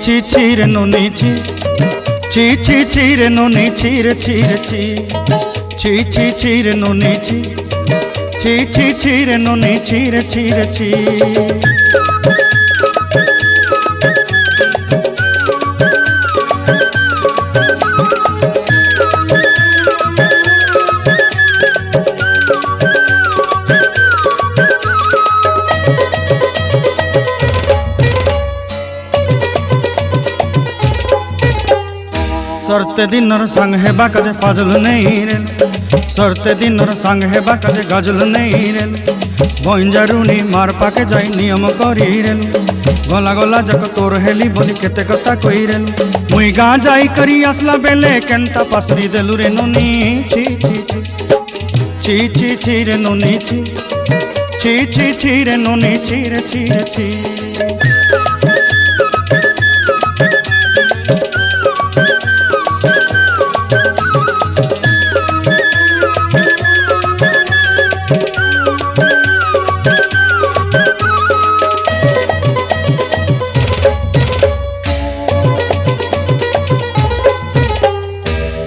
ছি ছি রে নুনি ছি ছি ছি ছি রে নুনি ছি রে ছি রে ছি ছি ছি ছি রে নুনি ছি ছি ছি ছি রে নুনি ছি রে ছি রে ছি। सरते दिनर संग हेबा काजे फाजल नहीं रेल सरते दिनर संग हेबा काजे गजल नहीं रेल बंजारुनी मार पाके जाई नियम करी रेल गला गला जक तोर हेली बोली केते कथा कई रेल मुई गाँ जाई करी आसला बेले केंता पासरी देलु रे नुनी छी छी छी छी छी छी रे नुनी छी छी छी छी रे नुनी छी रे छी रे छी।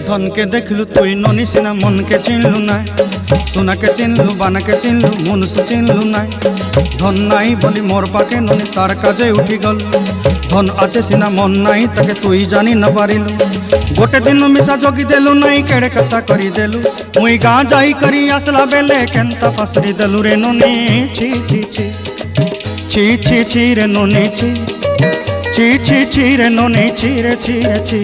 धन के देखलु तुई ननी सिना मन के चिन्हलु नाय सोना के चिन्हलु बाना के चिन्हलु मुनुष चिन्हलु नाय धन नाई बोली मोर पाके ननी तार काजे उठी गल धन आचे सिना मन नाई ताके तुई जानी न पारिलु गोटे दिन मिसा जोगी देलु नाई केड़े कथा करी देलु मुई गाँ जाई करी आसला बेले केंता पासरी देलु रे ननी छी छी छी छी छी छी रे ननी छी छी छी छी रे ननी छी रे छी रे छी।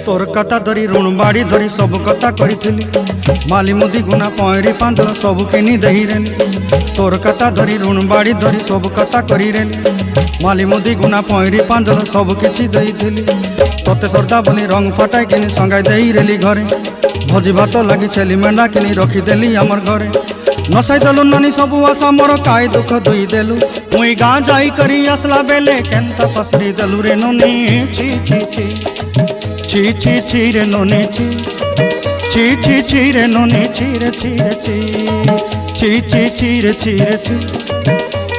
तोर कथा धरी ऋण बाड़ी धरी सब कथा करी माली मुदी गुना पहरी पांदल सब किनी दही रेली तोर कथा धरी ऋण बाड़ी धरी सब कथा करी रेली माली मुदी गुना पहरी पांदल सब किछि दही तोते सरदा बोली रंग फटाई किनी संगाई दही रेली घरे भोजी भात लगी छेली मेंढा किनी रखीदेली आमर घरे नसाई देलु नानी सबू आशा मोर काय दुख दुई देलु मुई गाँ जाई करी आसला बेले केंता पसरी देलु रे ननी छी छी छी छी छी छी रे ननी छी छी छी छी रे ननी छी रे छी रे छी छी छी छी रे छी रे छी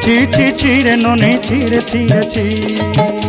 छी छी छी रे ननी छी रे छी रे छी।